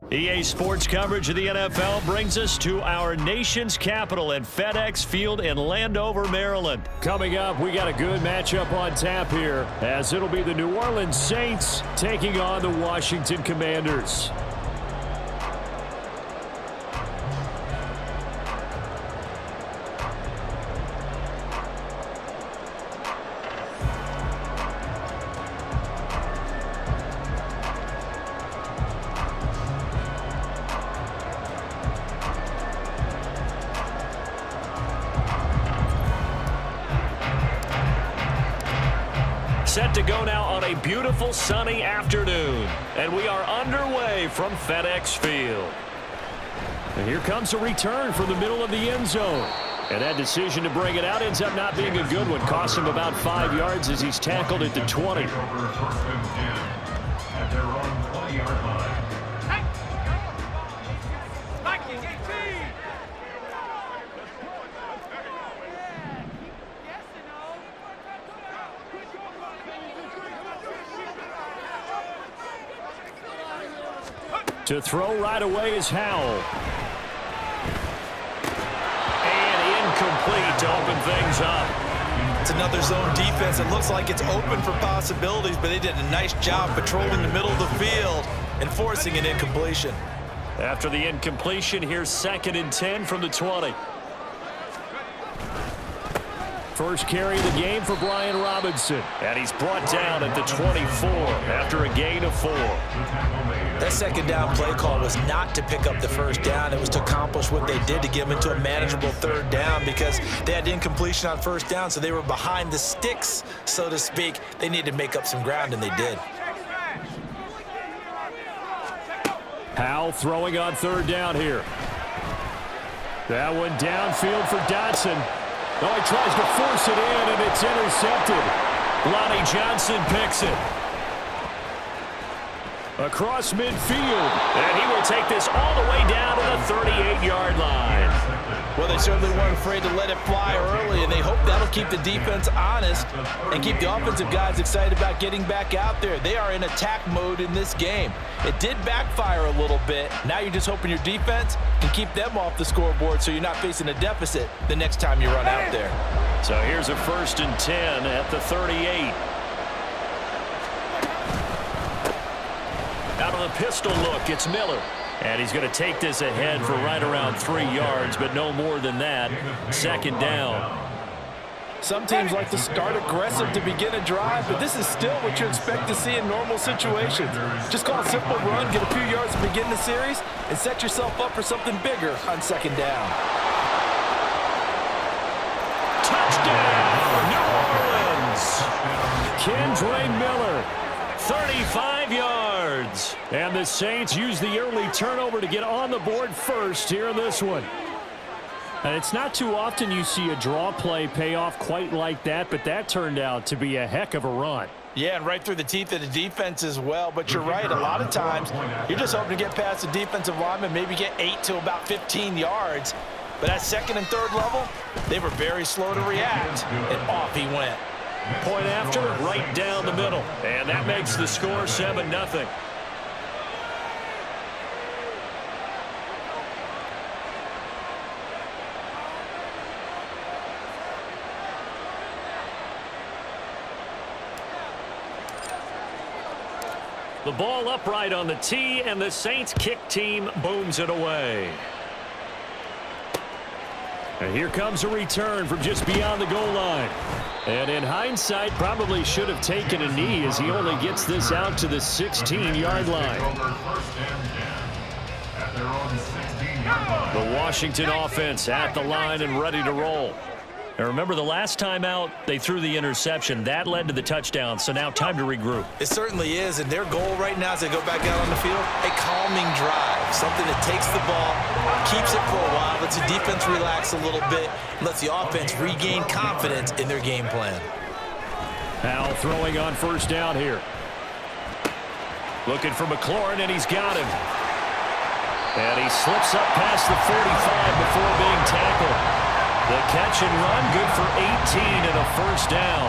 EA Sports coverage of the NFL brings us to our nation's capital at FedEx Field in Landover, Maryland. Coming up, we got a good matchup on tap here, as it'll be the New Orleans Saints taking on the Washington Commanders. Set to go now on a beautiful sunny afternoon, and we are underway from FedEx Field. And here comes a return from the middle of the end zone. And that decision to bring it out ends up not being a good one. Cost him about 5 yards as he's tackled at the 20. At their own 20-yard line. To throw right away is Howell. And incomplete to open things up. It's another zone defense. It looks like it's open for possibilities, but they did a nice job patrolling the middle of the field and forcing an incompletion. After the incompletion, here's 2nd and 10 from the 20. First carry of the game for Brian Robinson. And he's brought down at the 24 after a gain of 4. That second down play call was not to pick up the first down. It was to accomplish what they did to get them into a manageable 3rd down because they had incompletion on 1st down, so they were behind the sticks, so to speak. They needed to make up some ground, and they did. Howell throwing on 3rd down here. That one downfield for Dotson. Oh, he tries to force it in, and it's intercepted. Lonnie Johnson picks it. Across midfield, and he will take this all the way down to the 38-yard line. Well, they certainly weren't afraid to let it fly early, and they hope that'll keep the defense honest and keep the offensive guys excited about getting back out there. They are in attack mode in this game. It did backfire a little bit. Now you're just hoping your defense can keep them off the scoreboard so you're not facing a deficit the next time you run out there. So here's a 1st and 10 at the 38. Out of the pistol look, it's Miller. And he's going to take this ahead for right around 3 yards, but no more than that. 2nd down. Some teams like to start aggressive to begin a drive, but this is still what you expect to see in normal situations. Just call a simple run, get a few yards to begin the series, and set yourself up for something bigger on 2nd down. Touchdown, New Orleans! Kendre Miller, 35 yards. And the Saints use the early turnover to get on the board first here in this one. And it's not too often you see a draw play pay off quite like that, but that turned out to be a heck of a run. Yeah, and right through the teeth of the defense as well. But you're right, a lot of times you're just hoping to get past the defensive lineman, maybe get 8 to about 15 yards. But at 2nd and 3rd level, they were very slow to react, and off he went. Point after, right down the middle. And that makes the score 7-0. The ball upright on the tee, and the Saints kick team booms it away. And here comes a return from just beyond the goal line. And in hindsight, probably should have taken a knee as he only gets this out to the 16-yard line. The Washington offense at the line and ready to roll. And remember, the last time out, they threw the interception. That led to the touchdown, so now time to regroup. It certainly is, and their goal right now as they go back out on the field, a calming drive, something that takes the ball, keeps it for a while, lets the defense relax a little bit, and lets the offense regain confidence in their game plan. Howell throwing on 1st down here. Looking for McLaurin, and he's got him. And he slips up past the 45 before being tackled. The catch and run, good for 18 and a 1st down.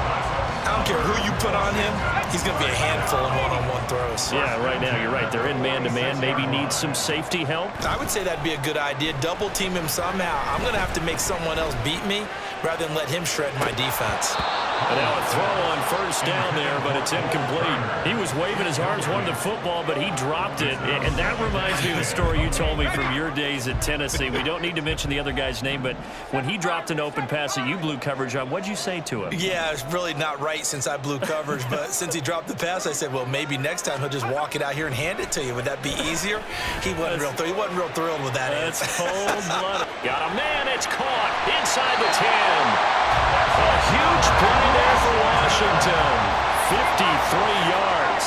I'm care who you put on him, he's going to be a handful in one-on-one throws. Yeah, right now you're right. They're in man-to-man. Maybe need some safety help. I would say that'd be a good idea. Double team him somehow. I'm going to have to make someone else beat me rather than let him shred my defense. And now a throw on first down there, but it's incomplete. He was waving his arms, wanted the football, but he dropped it. And that reminds me of the story you told me from your days at Tennessee. We don't need to mention the other guy's name, but when he dropped an open pass that you blew coverage on, what'd you say to him? Yeah, it's really not right since I blew coverage, but since he dropped the pass, I said, well, maybe next time he'll just walk it out here and hand it to you. Would that be easier? He wasn't real thrilled with that. That's cold-blooded. Got a man. It's caught inside the 10. A huge play there for Washington. 53 yards.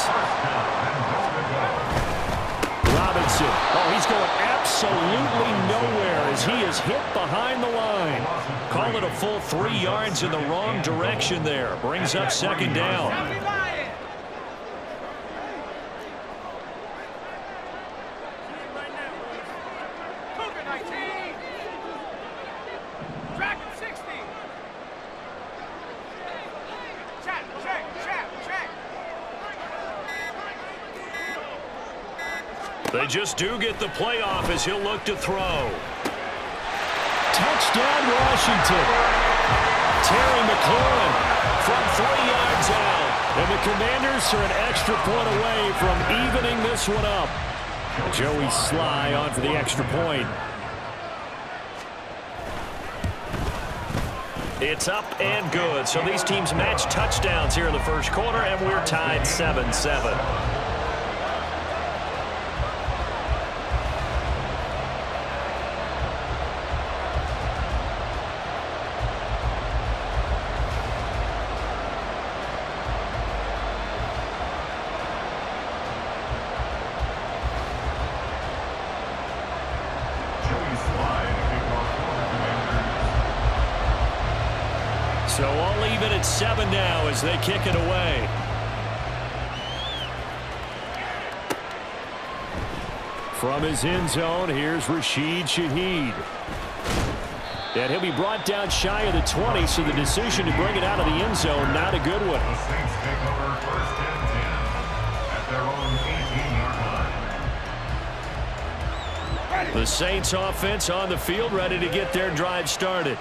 Robinson. Oh, he's going absolutely nowhere as he is hit behind the line. Call it a full 3 yards in the wrong direction there. Brings up second down. They just do get the playoff as he'll look to throw. Touchdown, Washington. Terry McLaurin from 3 yards out. And the Commanders are an extra point away from evening this one up. Joey Sly on for the extra point. It's up and good. So these teams match touchdowns here in the first quarter, and we're tied 7-7. So all even at 7 now as they kick it away. From his end zone, here's Rashid Shaheed. And he'll be brought down shy of the 20, so the decision to bring it out of the end zone, not a good one. The Saints take over first and 10 at their own 18-yard line. The Saints offense on the field, ready to get their drive started.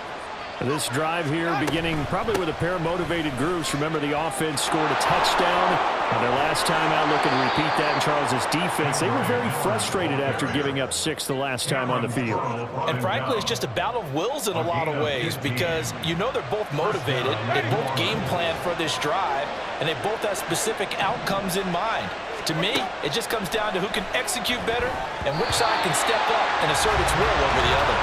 This drive here beginning probably with a pair of motivated groups. Remember, the offense scored a touchdown. And their last time out, looking to repeat that in Charles's defense. They were very frustrated after giving up 6 the last time on the field. And frankly, it's just a battle of wills in a lot of ways because you know they're both motivated. They both game plan for this drive, and they both have specific outcomes in mind. To me, it just comes down to who can execute better and which side can step up and assert its will over the other.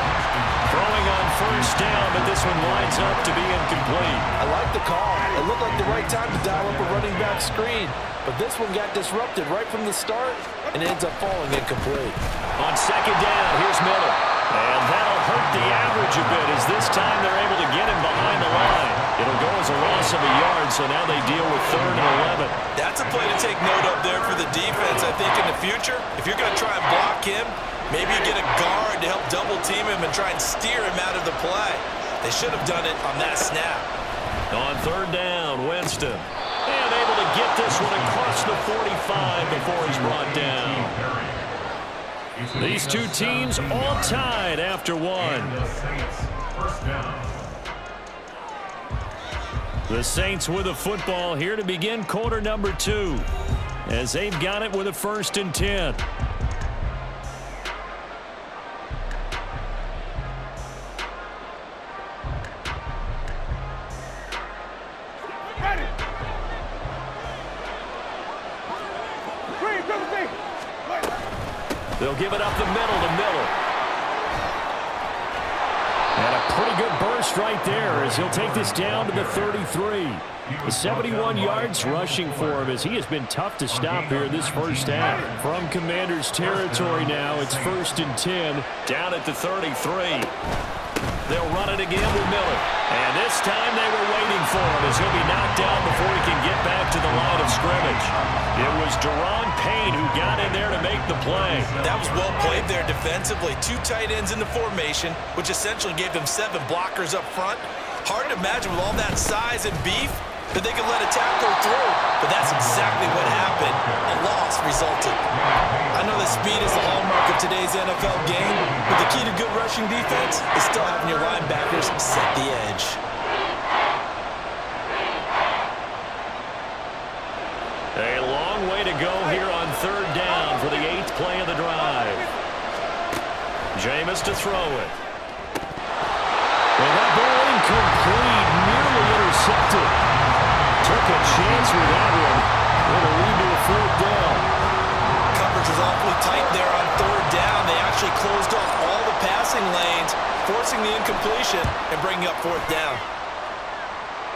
Throwing on first down, but this one winds up to be incomplete. I like the call. It looked like the right time to dial up a running back screen, but this one got disrupted right from the start and it ends up falling incomplete. On second down, here's Miller. And that'll hurt the average a bit as this time they're able to get him behind the line. It'll go as a loss of a yard, so now they deal with 3rd and 11. That's a play to take note of there for the defense. I think in the future, if you're going to try and block him, maybe you get a guard to help double team him and try and steer him out of the play. They should have done it on that snap. On 3rd down, Winston. And able to get this one across the 45 before he's brought down. These two teams all tied after one. The Saints with the football here to begin quarter number 2 as they've got it with a 1st and 10. They'll give it up the middle to Miller. And a pretty good burst right there as he'll take this down to the 33. The 71 yards rushing for him as he has been tough to stop here this first half. From Commanders territory now, it's 1st and 10 down at the 33. They'll run it again with Miller. And this time they were waiting for him as he'll be knocked down before he can get back to the line of scrimmage. It was Daron Payne who got in there to make the play. That was well played there defensively. 2 tight ends in the formation, which essentially gave them 7 blockers up front. Hard to imagine with all that size and beef, that they could let a tackle through, but that's exactly what happened. A loss resulted. I know that speed is the hallmark of today's NFL game, but the key to good rushing defense is still having your linebackers set the edge. A long way to go here on third down for the 8th play of the drive. Jameis to throw it. And that ball incomplete, nearly intercepted. Took a chance with that one. It'll lead to a 4th down. Coverage was awfully tight there on third down. They actually closed off all the passing lanes, forcing the incompletion and bringing up 4th down.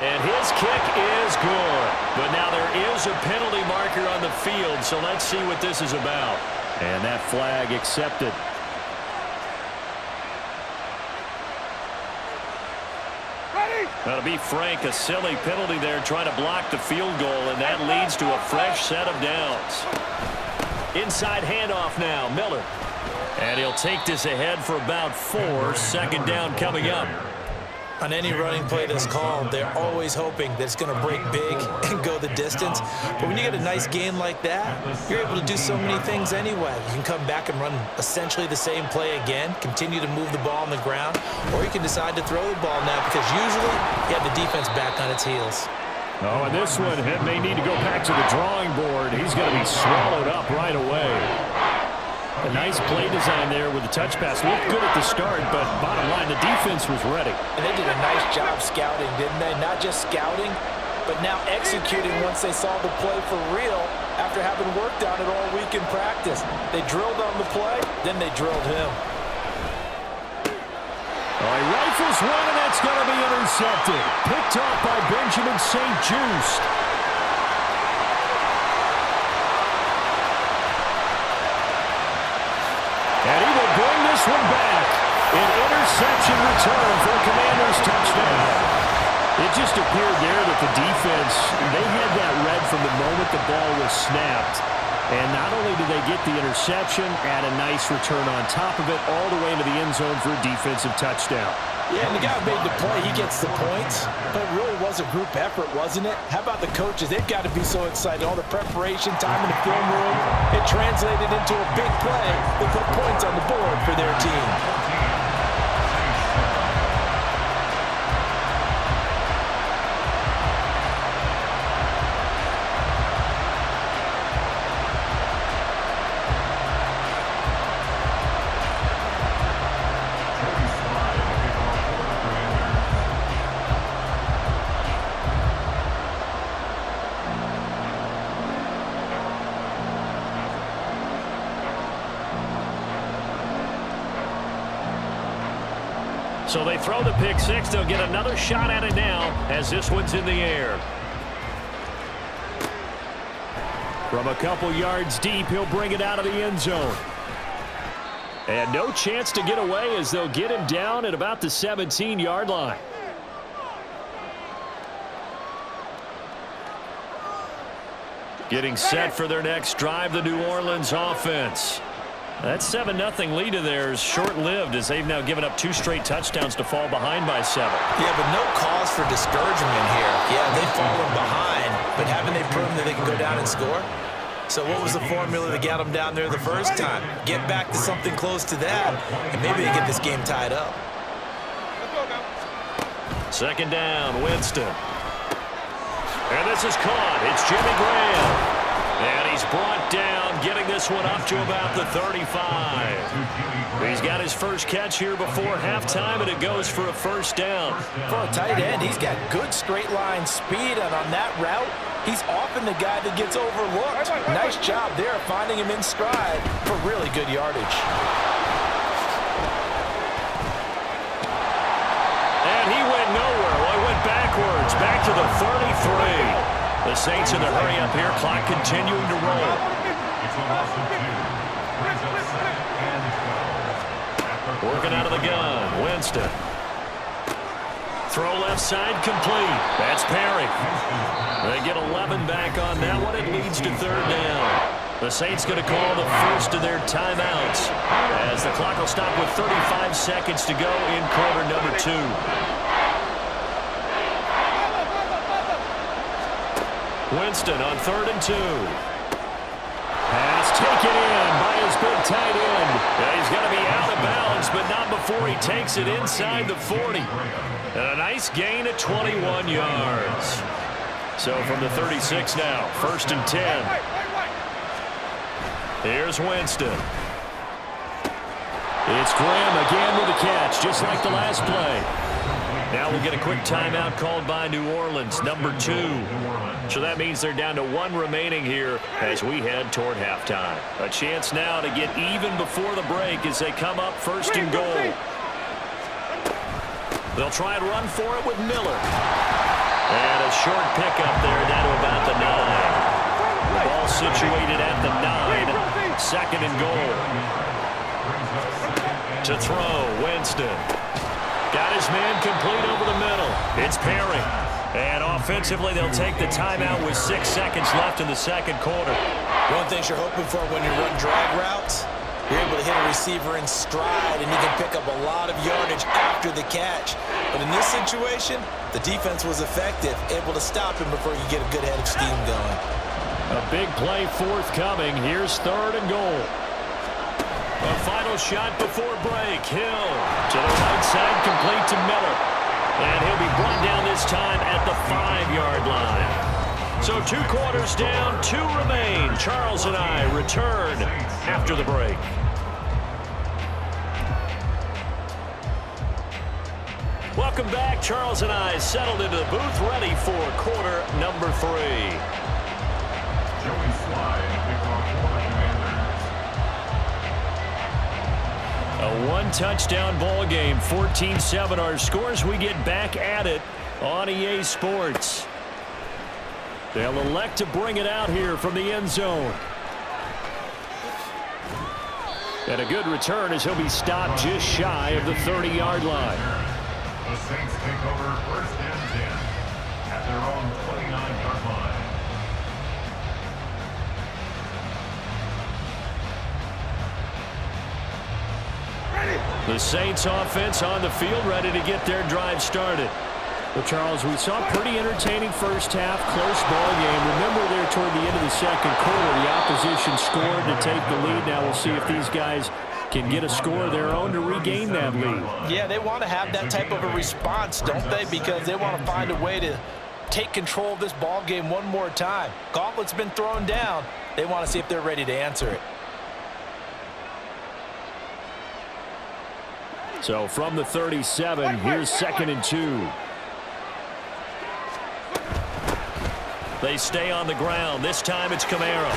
And his kick is good. But now there is a penalty marker on the field, so let's see what this is about. And that flag accepted. Now, to be frank, a silly penalty there trying to block the field goal, and that leads to a fresh set of downs. Inside handoff now, Miller. And he'll take this ahead for about 4. 2nd down coming up. On any running play that's called, they're always hoping that it's going to break big and go the distance. But when you get a nice gain like that, you're able to do so many things anyway. You can come back and run essentially the same play again, continue to move the ball on the ground, or you can decide to throw the ball now because usually you have the defense back on its heels. Oh, and this one may need to go back to the drawing board. He's going to be swallowed up right away. A nice play design there with the touch pass. Looked good at the start, but bottom line, the defense was ready. And they did a nice job scouting, didn't they? Not just scouting, but now executing once they saw the play for real after having worked on it all week in practice. They drilled on the play, then they drilled him. Oh, he rifles one, and that's going to be intercepted. Picked off by Benjamin St. Just. And he will bring this one back. An interception return for a Commanders touchdown. It just appeared there that the defense, they had that read from the moment the ball was snapped. And not only did they get the interception, add a nice return on top of it, all the way into the end zone for a defensive touchdown. Yeah, and the guy who made the play, he gets the points. But it really was a group effort, wasn't it? How about the coaches? They've got to be so excited. All the preparation, time in the film room, it translated into a big play that put points on the board for their team. So they throw the pick six. They'll get another shot at it now as this one's in the air. From a couple yards deep, he'll bring it out of the end zone. And no chance to get away as they'll get him down at about the 17-yard line. Getting set for their next drive, the New Orleans offense. That 7-0 lead of theirs short-lived as they've now given up 2 straight touchdowns to fall behind by 7. Yeah, but no cause for discouragement here. Yeah, they've fallen behind, but haven't they proven that they can go down and score? So what was the formula that got them down there the first time? Get back to something close to that, and maybe they get this game tied up. 2nd down, Winston. And this is caught. It's Jimmy Graham. And he's brought down, getting this one up to about the 35. He's got his first catch here before halftime, and it goes for a 1st down. For a tight end, he's got good straight line speed, and on that route, he's often the guy that gets overlooked. Nice job there finding him in stride for really good yardage. And he went nowhere. Well, he went backwards, back to the 33. The Saints in the hurry up here, clock continuing to roll. Working out of the gun, Winston. Throw left side complete. That's Perry. They get 11 back on that one. It leads to 3rd down. The Saints going to call the first of their timeouts as the clock will stop with 35 seconds to go in quarter number 2. Winston on 3rd and 2. Pass taken in by his big tight end. Yeah, he's going to be out of bounds, but not before he takes it inside the 40. And a nice gain of 21 yards. So from the 36 now, 1st and 10. Here's Winston. It's Graham again with a catch, just like the last play. Now we'll get a quick timeout called by New Orleans, number 2. So that means they're down to 1 remaining here as we head toward halftime. A chance now to get even before the break as they come up 1st and goal. They'll try and run for it with Miller. And a short pickup there down to about the 9. The ball situated at the 9. 2nd and goal. To throw, Winston. Got his man complete over the middle. It's Perry. And offensively, they'll take the timeout with 6 seconds left in the 2nd quarter. One thing you're hoping for when you run drag routes, you're able to hit a receiver in stride, and you can pick up a lot of yardage after the catch. But in this situation, the defense was effective, able to stop him before you get a good head of steam going. A big play forthcoming. Here's 3rd and goal. A final shot before break. Hill to the right side, complete to Miller. And he'll be brought down this time at the 5-yard line. So 2 quarters down, 2 remain. Charles and I return after the break. Welcome back. Charles and I settled into the booth, ready for quarter number 3. Joey Slide picked off for the Commanders. A 1-touchdown ball game, 14-7 our scores. We get back at it on EA Sports. They'll elect to bring it out here from the end zone. And a good return as he'll be stopped just shy of the 30-yard line. The Saints take over 1st and 10 at their own 29-yard line. The Saints offense on the field, ready to get their drive started. Well, Charles, we saw a pretty entertaining first half, close ball game. Remember there toward the end of the 2nd quarter, the opposition scored to take the lead. Now we'll see if these guys can get a score of their own to regain that lead. Yeah, they want to have that type of a response, don't they? Because they want to find a way to take control of this ball game one more time. Gauntlet's been thrown down. They want to see if they're ready to answer it. So from the 37, here's 2nd and 2. They stay on the ground. This time it's Kamara.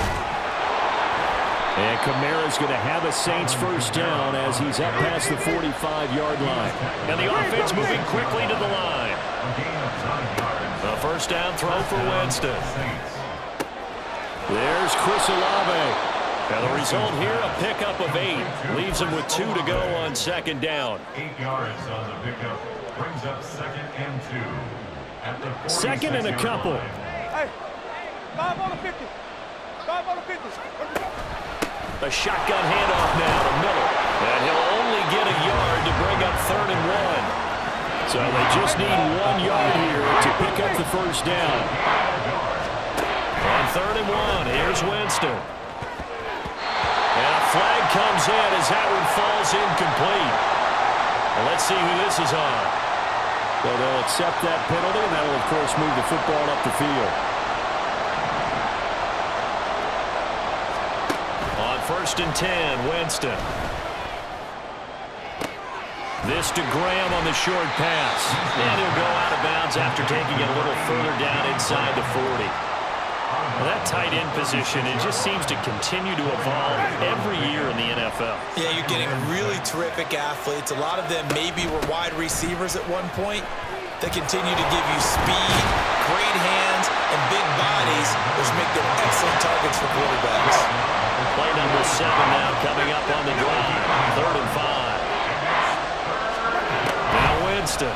And Kamara's going to have a Saints first down as he's up past the 45-yard line. And the offense moving quickly to the line. A first down throw for Winston. There's Chris Olave. And the result here, a pickup of 8. Leaves him with 2 to go on 2nd down. 8 yards on the pickup. Brings up 2nd and 2. At the 2nd and a couple. Hey, 5 on the 50. 5 on the 50. A shotgun handoff now to Miller. And he'll only get a yard to bring up 3rd and 1. So they just need 1 yard here to pick up the first down. On 3rd and 1, here's Winston. And a flag comes in as that one falls incomplete. Well, let's see who this is on. So they'll accept that penalty, and that will, of course, move the football up the field. On 1st and 10, Winston. This to Graham on the short pass. And he'll go out of bounds after taking it a little further down inside the 40. Well, that tight end position, it just seems to continue to evolve every year in the NFL. Yeah, you're getting really terrific athletes. A lot of them maybe were wide receivers at one point. They continue to give you speed, great hands, and big bodies, which make them excellent targets for quarterbacks. Play number 7 now coming up on the drive. 3rd and 5. Now Winston.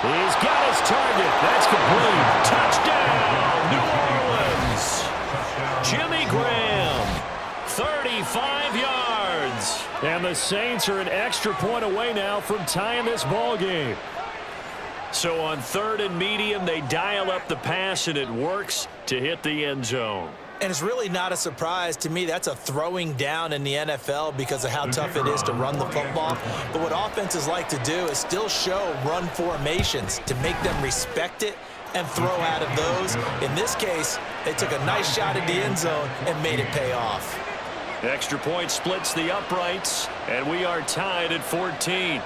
He's got his target. That's complete. Touchdown, New Orleans. Jimmy Graham, 35 yards. And the Saints are an extra point away now from tying this ball game. So on 3rd and medium, they dial up the pass, and it works to hit the end zone. And it's really not a surprise to me. That's a throwing down in the NFL because of how tough it is to run the football. But what offenses like to do is still show run formations to make them respect it and throw out of those. In this case, they took a nice shot at the end zone and made it pay off. Extra point splits the uprights, and we are tied at 14.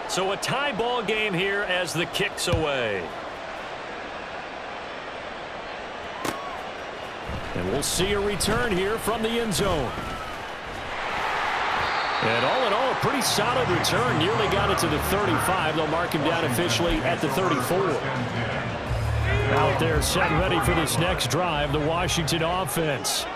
So a tie ball game here as the kick's away. And we'll see a return here from the end zone. And all in all, a pretty solid return. Nearly got it to the 35. They'll mark him down officially at the 34. Out there set ready for this next drive, the Washington offense.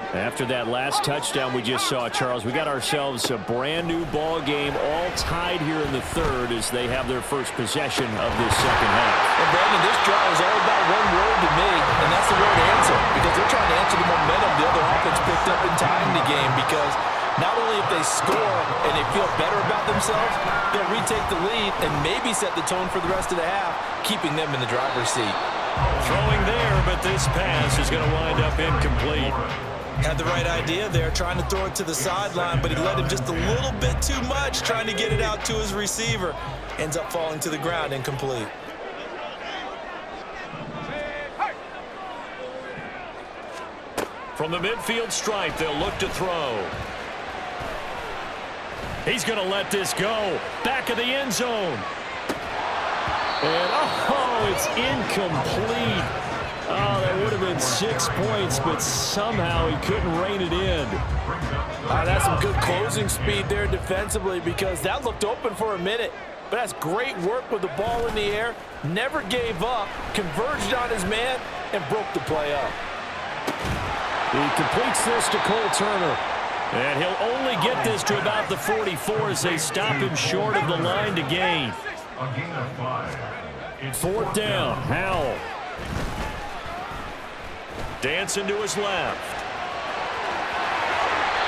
After that last touchdown we just saw, Charles, we got ourselves a brand new ball game, all tied here in the 3rd as they have their first possession of this second half. And Brandon, this drive is all about one word to me, and that's the word answer, because they're trying to answer the momentum the other offense picked up in tying the game, because not only if they score and they feel better about themselves, they'll retake the lead and maybe set the tone for the rest of the half, keeping them in the driver's seat. Throwing there, but this pass is going to wind up incomplete. Had the right idea there, trying to throw it to the sideline, but he let him just a little bit too much, trying to get it out to his receiver. Ends up falling to the ground, incomplete. From the midfield stripe, they'll look to throw. He's going to let this go. Back of the end zone. And, oh, it's incomplete. Oh, that would have been 6 points, but somehow he couldn't rein it in. That's some good closing speed there defensively, because that looked open for a minute. But that's great work with the ball in the air. Never gave up, converged on his man, and broke the play up. He completes this to Cole Turner. And he'll only get this to about the 44 as they stop him short of the line to gain. 4th down, Howell. Dancing to his left.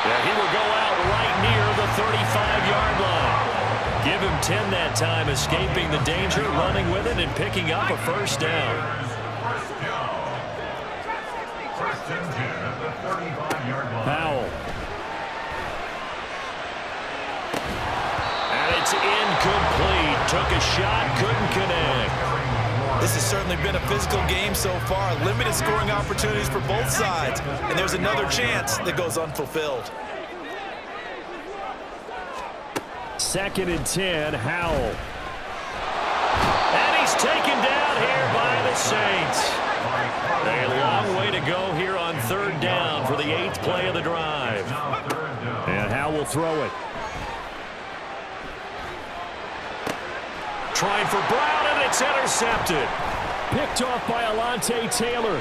Yeah, he will go out right near the 35-yard line. Give him 10 that time, escaping the danger, running with it, and picking up a first down. Howell. And it's incomplete. Took a shot, couldn't connect. This has certainly been a physical game so far. Limited scoring opportunities for both sides. And there's another chance that goes unfulfilled. 2nd and 10, Howell. And he's taken down here by the Saints. A long way to go here on 3rd down for the 8th play of the drive. And Howell will throw it. Trying for Brown, and it's intercepted. Picked off by Alontae Taylor.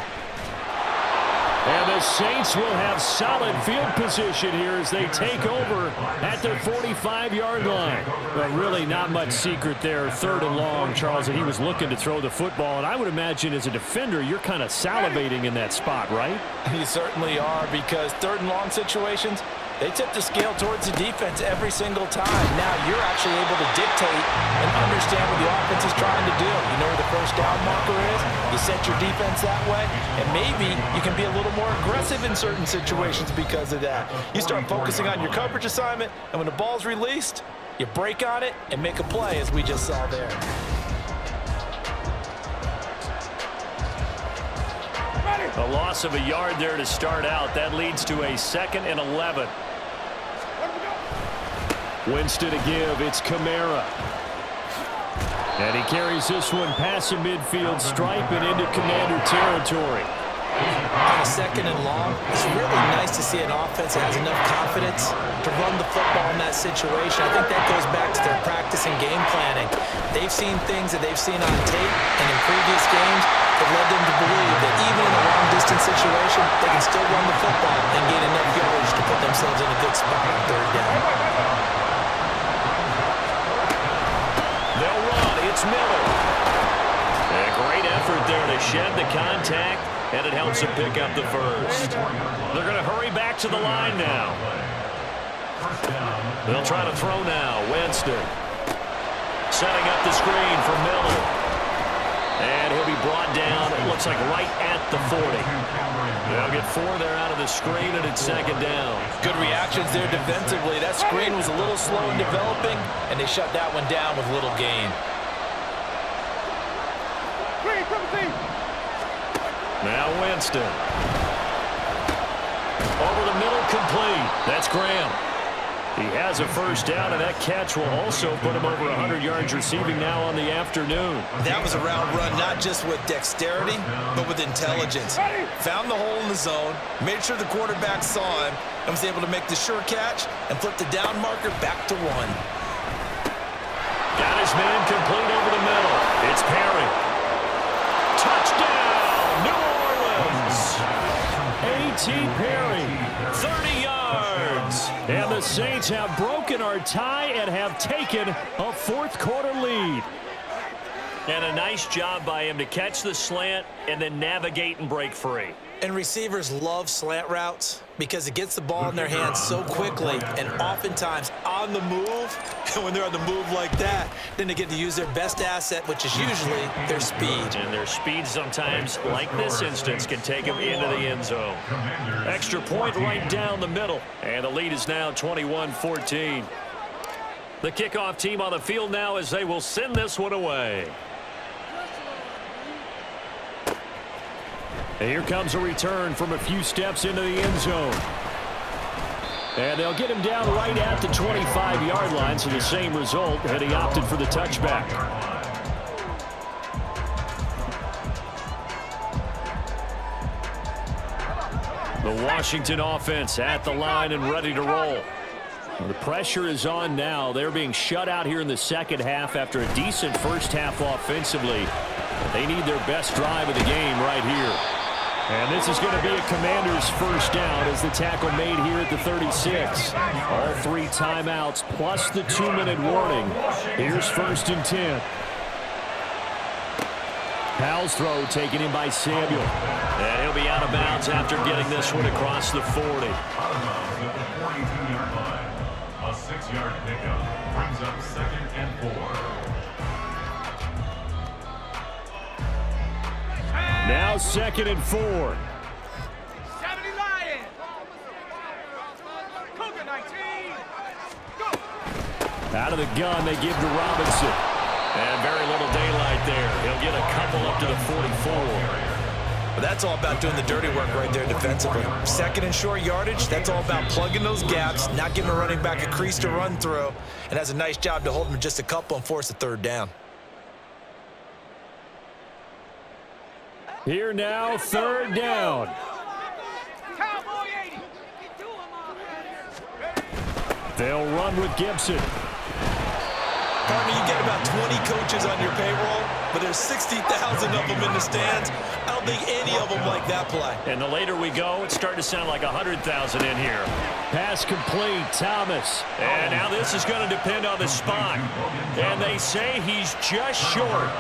And the Saints will have solid field position here as they take over at their 45-yard line. But really not much secret there. 3rd and long, Charles, and he was looking to throw the football. And I would imagine as a defender, you're kind of salivating in that spot, right? You certainly are, because 3rd and long situations, they tip the scale towards the defense every single time. Now you're actually able to dictate and understand what the offense is trying to do. You know where the first down marker is. You set your defense that way, and maybe you can be a little more aggressive in certain situations because of that. You start focusing on your coverage assignment, and when the ball's released, you break on it and make a play, as we just saw there. A loss of a yard there to start out. That leads to a 2nd and 11. Winston to give. It's Kamara. And he carries this one past the midfield stripe and into Commander territory. On a 2nd and long, it's really nice to see an offense that has enough confidence to run the football in that situation. I think that goes back to their practice and game planning. They've seen things that they've seen on tape and in previous games that led them to believe that even in a long-distance situation, they can still run the football and gain enough yardage to put themselves in a good spot on 3rd down. They'll run. It's Miller. A great effort there to shed the contact, and it helps him pick up the first. They're going to hurry back to the line now. They'll try to throw now. Winston setting up the screen for Miller. And he'll be brought down, it looks like right at the 40. They'll get 4 there out of the screen, and it's second down. Good reactions there defensively. That screen was a little slow in developing, and they shut that one down with little gain. Now Winston. Over the middle, complete. That's Graham. He has a first down, and that catch will also put him over 100 yards receiving now on the afternoon. That was a round run, not just with dexterity, but with intelligence. Found the hole in the zone, made sure the quarterback saw him, and was able to make the sure catch and flip the down marker back to 1. Got his man complete over the middle. It's Perry. Touchdown, New Orleans. A.T. Perry, 30 yards. And the Saints have broken our tie and have taken a fourth-quarter lead. And a nice job by him to catch the slant and then navigate and break free. And receivers love slant routes because it gets the ball in their hands so quickly and oftentimes on the move. And when they're on the move like that, then they get to use their best asset, which is usually their speed. And their speed sometimes, like this instance, can take them into the end zone. Extra point right down the middle. And the lead is now 21-14. The kickoff team on the field now as they will send this one away. And here comes a return from a few steps into the end zone. And they'll get him down right at the 25-yard line, so the same result, and he opted for the touchback. The Washington offense at the line and ready to roll. The pressure is on now. They're being shut out here in the second half after a decent first half offensively. They need their best drive of the game right here. And this is going to be a Commander's first down as the tackle made here at the 36. All 3 timeouts plus the 2-minute warning. Here's 1st and 10. Powell's throw taken in by Samuel. And he'll be out of bounds after getting this one across the 40. Out of bounds at the 42-yard line. A 6-yard pickup brings up 2nd and 4. Now 2nd and 4. 70 Lions. Cougar 19. Go. Out of the gun, they give to Robinson. And very little daylight there. He'll get a couple up to the 44. But that's all about doing the dirty work right there defensively. 2nd and short yardage, that's all about plugging those gaps, not giving a running back a crease to run through, and has a nice job to hold him to just a couple and force a 3rd down. Here now, 3rd down. Cowboy 80. They'll run with Gibson. Partner, you get about 20 coaches on your payroll, but there's 60,000 of them in the stands. I don't think any of them like that play. And the later we go, it's starting to sound like 100,000 in here. Pass complete, Thomas. And now this is going to depend on the spot. And they say he's just short.